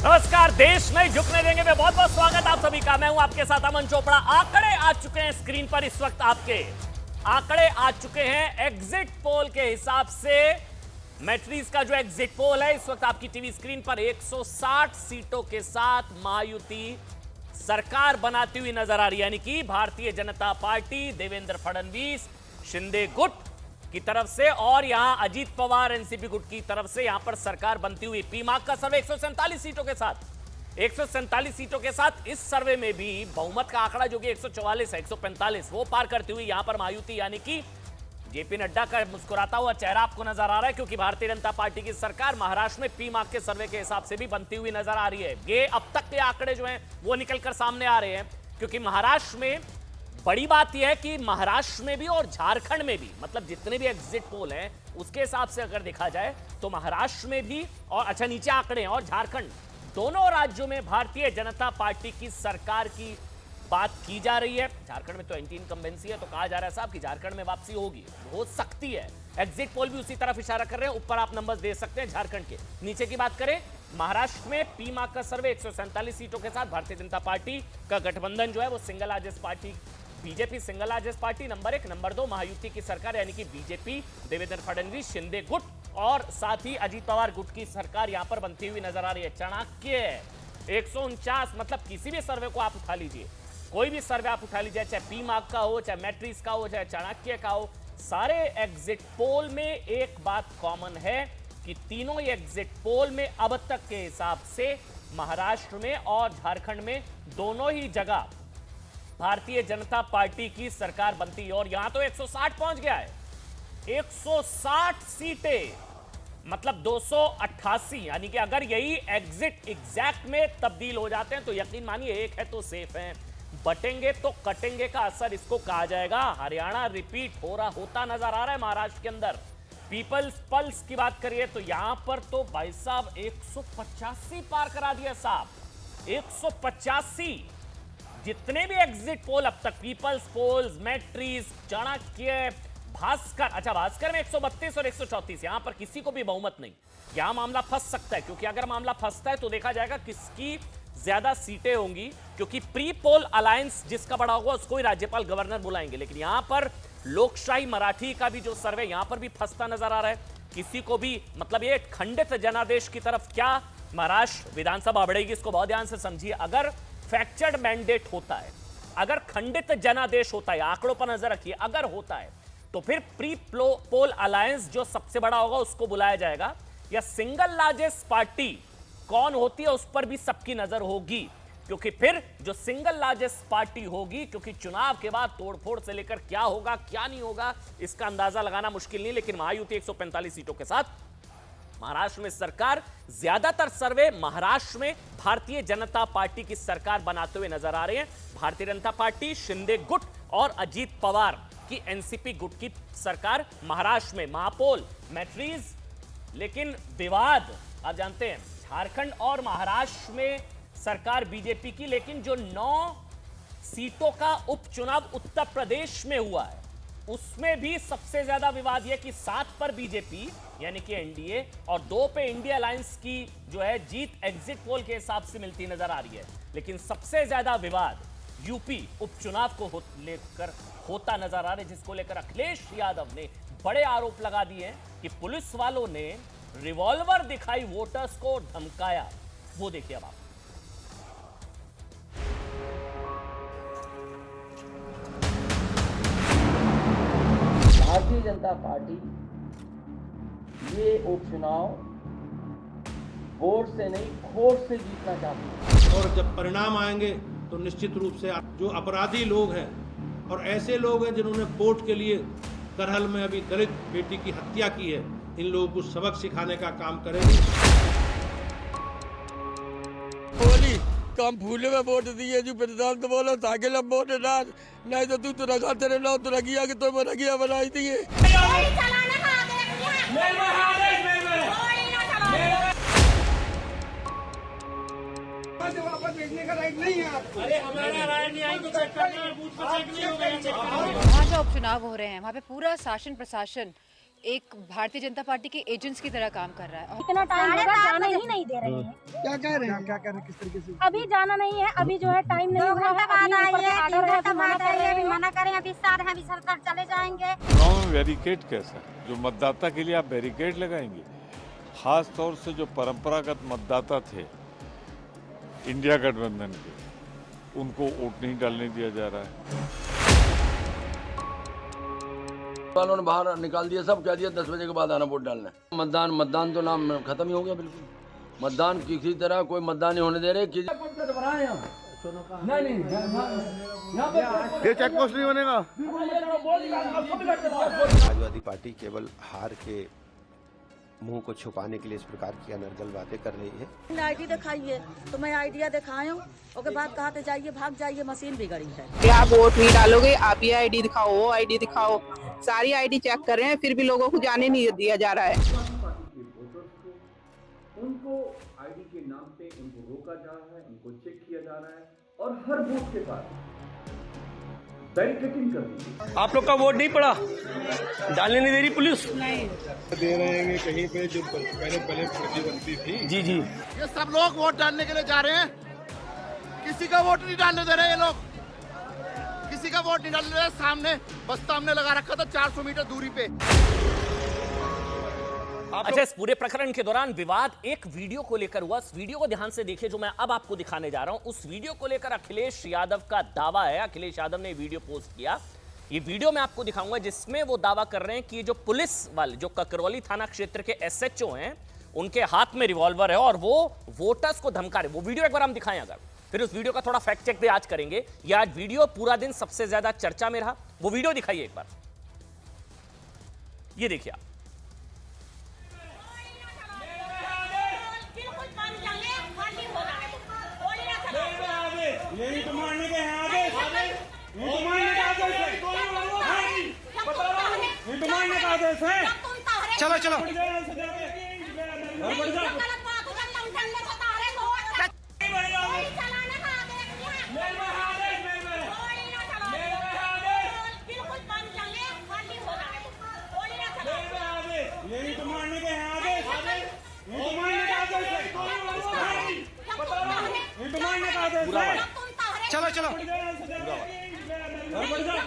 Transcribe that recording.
नमस्कार, देश नहीं झुकने देंगे में बहुत बहुत स्वागत आप सभी का। मैं हूं आपके साथ अमन चोपड़ा। आंकड़े आ चुके हैं स्क्रीन पर इस वक्त। आपके आंकड़े आ चुके हैं एग्जिट पोल के हिसाब से। मैट्रिक्स का जो एग्जिट पोल है इस वक्त आपकी टीवी स्क्रीन पर 160 सीटों के साथ महायुति सरकार बनाती हुई नजर आ रही है। यानी कि भारतीय जनता पार्टी देवेंद्र फडणवीस शिंदे गुट की तरफ से और यहां अजीत पवार एनसीपी गुट की तरफ से यहां पर सरकार बनती हुई। पीमार्क का सर्वे 147 सीटों के साथ 147 सीटों के साथ इस सर्वे में भी बहुमत का आंकड़ा जो कि 144 है 145 वो पार करती हुई यहां पर महायुति यानी कि जेपी नड्डा का मुस्कुराता हुआ चेहरा आपको नजर आ रहा है, क्योंकि भारतीय जनता पार्टी की सरकार महाराष्ट्र में पीमार्क के सर्वे के हिसाब से भी बनती हुई नजर आ रही है। ये अब तक के आंकड़े जो हैं वो निकलकर सामने आ रहे हैं, क्योंकि महाराष्ट्र में बड़ी बात यह है कि महाराष्ट्र में भी और झारखंड में भी, मतलब जितने भी एग्जिट पोल हैं उसके हिसाब से अगर देखा जाए तो महाराष्ट्र में भी और अच्छा नीचे आंकड़े हैं और झारखंड दोनों राज्यों में भारतीय जनता पार्टी की सरकार की बात की जा रही है। झारखंड में तो एंटी इनकम्बेंसी है, तो कहा जा रहा है साहब कि झारखंड में वापसी होगी, हो सकती है। एग्जिट पोल भी उसी तरफ इशारा कर रहे हैं। ऊपर आप नंबर्स दे सकते हैं झारखंड के। नीचे की बात करें, महाराष्ट्र में पीमार्क का सर्वे 147 सीटों के साथ भारतीय जनता पार्टी का गठबंधन जो है वो single largest party BJP single largest party number 1, number 2 Mahayuti की सरकार यानी कि बीजेपी देवेंद्र फडणवीस शिंदे गुट और साथ ही अजीत पवार गुट की सरकार यहां पर बनती हुई नजर आ रही है। चाणक्य 149, मतलब किसी भी सर्वे को आप उठा लीजिए, कोई भी सर्वे आप उठा लीजिए, चाहे पीमार्क का हो, चाहे मैट्रिक्स का हो, चाहे चाणक्य का हो, सारे एग्जिट पोल में एक बात कॉमन है कि तीनों ही एग्जिट पोल में अब तक के हिसाब से महाराष्ट्र में और झारखंड में दोनों ही जगह भारतीय जनता पार्टी की सरकार बनती है। और यहां तो 160 पहुंच गया है, 160 सीटें, मतलब 288। यानी कि अगर यही एग्जिट एग्जैक्ट में तब्दील हो जाते हैं तो यकीन मानिए एक है तो सेफ है, बटेंगे तो कटेंगे का असर इसको कहा जाएगा। हरियाणा रिपीट होता नजर आ रहा है महाराष्ट्र के अंदर। पीपल्स पल्स की बात करिए तो यहां पर तो भाई साहब 185 पार करा दिया साहब, 185। जितने भी एग्जिट पोल अब तक, people's polls, Matrix, Chanakya, Bhaskar, अच्छा भास्कर में 132 और 134, यहां पर किसी को भी बहुमत नहीं। यहां मामला फंस सकता है, क्योंकि अगर मामला फंसता है तो देखा जाएगा किसकी ज्यादा सीटें होंगी, क्योंकि प्री पोल अलायंस जिसका बड़ा होगा उसको ही राज्यपाल गवर्नर बुलाएंगे। लेकिन यहां पर लोकशाही मराठी का भी जो सर्वे यहां पर भी फंसता नजर आ रहा है। किसी को भी, मतलब ये खंडित जनादेश की तरफ क्या महाराष्ट्र विधानसभा बढ़ेगी, इसको बहुत ध्यान से समझिए। अगर फ्रैक्चर्ड मैंडेट होता है, अगर खंडित जनादेश होता है, आंकड़ों पर नजर रखिए, अगर होता है तो फिर प्री पोल अलायंस जो सबसे बड़ा होगा उसको बुलाया जाएगा, या सिंगल लार्जेस्ट पार्टी कौन होती है उस पर भी सबकी नजर होगी, क्योंकि फिर जो सिंगल लार्जेस्ट पार्टी होगी, क्योंकि चुनाव के बाद तोड़फोड़ से लेकर क्या होगा क्या नहीं होगा इसका अंदाजा लगाना मुश्किल नहीं। लेकिन महायुति 145 सीटों के साथ महाराष्ट्र में सरकार, ज्यादातर सर्वे महाराष्ट्र में भारतीय जनता पार्टी की सरकार बनाते हुए नजर आ रहे हैं। भारतीय जनता पार्टी शिंदे गुट और अजीत पवार की एनसीपी गुट की सरकार महाराष्ट्र में, महापोल मैट्रिक्स। लेकिन विवाद आप जानते हैं, झारखंड और महाराष्ट्र में सरकार बीजेपी की, लेकिन जो 9 सीटों का उपचुनाव उत्तर प्रदेश में हुआ है उसमें भी सबसे ज्यादा विवाद यह कि 7 पर बीजेपी यानी कि एनडीए और 2 पे इंडिया अलायंस की जो है जीत एग्जिट पोल के हिसाब से मिलती नजर आ रही है। लेकिन सबसे ज्यादा विवाद यूपी उपचुनाव को लेकर होता नजर आ रहा है, जिसको लेकर अखिलेश यादव ने बड़े आरोप लगा दिए हैं कि पुलिस वालों ने रिवॉल्वर दिखाई वोटर्स को धमकाया। वो देखिए अब आप। भारतीय जनता पार्टी ये उपचुनाव वोट से नहीं खोट से जीतना चाहती है। और जब परिणाम आएंगे तो निश्चित रूप से जो अपराधी लोग हैं और ऐसे लोग हैं जिन्होंने वोट के लिए करहल में अभी दलित बेटी की हत्या की है, इन लोगों को सबक सिखाने का काम करेंगे। कम फूले में वोट दिए जो प्रधान तो बोलो ताकि लब वोट डाल, नहीं तो तू तो रखा तेरे नाम तो रखिया कि तो मैं रखिया बनाई दिए। वापस भेजने का राइट नहीं है आपको। अरे हमारा राइट नहीं आई तो चेक करना है, बूथ पर चेक नहीं होगा, चेक करना है। वहाँ जो उपचुनाव हो रहे हैं वहाँ पे पूरा शासन प्रशासन एक भारतीय जनता पार्टी के एजेंट्स की तरह काम कर रहा है। इतना टाइम होगा जाने ही नहीं दे रहे हैं। क्या कह रहे हैं किस तरीके से? अभी जाना नहीं है, अभी जो है टाइम नहीं हुआ है। अभी मना करें, अभी साथ हैं, अभी सरकार चले जाएंगे। गाँव में बैरिकेड कैसा, जो मतदाता के लिए आप बैरिकेड लगाएंगे? खास तौर से जो परंपरागत मतदाता थे इंडिया गठबंधन के, उनको वोट नहीं डालने दिया जा रहा है। वालों ने बाहर निकाल दिया, सब कह दिया 10 बजे के बाद आना वोट डालना है। मतदान तो नाम खत्म ही हो गया बिल्कुल। मतदान किसी तरह कोई मतदान नहीं होने दे रहे। ये चेक पोस्ट नहीं बनेगा। समाजवादी पार्टी केवल हार के मुंह को छुपाने के लिए इस प्रकार की अनर्गल बातें कर रही है। आईडी दिखाइए, तो मैं आइडिया दिखाया हूँ, उसके बाद कहा तो जाइए, भाग जाइए, मशीन बिगड़ी है। आप वोट नहीं डालोगे, आप ये आईडी दिखाओ, वो आईडी दिखाओ, सारी आईडी चेक कर रहे हैं, फिर भी लोगों को जाने नहीं दिया जा रहा है। उनको आईडी के नाम पे उनको रोका जा रहा है, उनको चेक किया जा रहा है और हर बूथ के पास बैरिकेडिंग कर दी। आप लोग का वोट नहीं पड़ा, डालने नहीं दे रही पुलिस। दे रहे हैं कहीं पे जो पहले प्रतिबंधी थी। जी जी, ये सब लोग वोट डालने के लिए जा रहे हैं, किसी का वोट नहीं डालने दे रहे ये लोग, किसी का वोट नहीं डालने दे रहे। सामने बस्ता हमने लगा रखा था 400 मीटर दूरी पे। अच्छा, इस पूरे प्रकरण के दौरान विवाद एक वीडियो को लेकर हुआ। इस वीडियो को ध्यान से देखिए जो मैं अब आपको दिखाने जा रहा हूं। उस वीडियो को लेकर अखिलेश यादव का दावा है, अखिलेश यादव ने वीडियो पोस्ट किया। ये वीडियो मैं आपको दिखाऊंगा जिसमें वो दावा कर रहे हैं कि जो पुलिस वाले, जो ककरौली थाना क्षेत्र के SHO हैं, उनके हाथ में रिवॉल्वर है और वो वोटर्स को धमका रहे। वो वीडियो एक बार हम दिखाएं, अगर फिर उस वीडियो का थोड़ा फैक्ट चेक भी आज करेंगे। ये आज वीडियो पूरा दिन सबसे ज्यादा चर्चा में रहा। वो वीडियो दिखाइए एक बार, ये देखिए आप। यही तो मारने के हैं आदेश, यही तो मारने का आदेश है, यही तो मारने का आदेश है। चलो चलो यही तो मारने के हैं आदेश, यही तो मारने का आदेश है, यही तो मारने का आदेश है। चलो चलो पूरा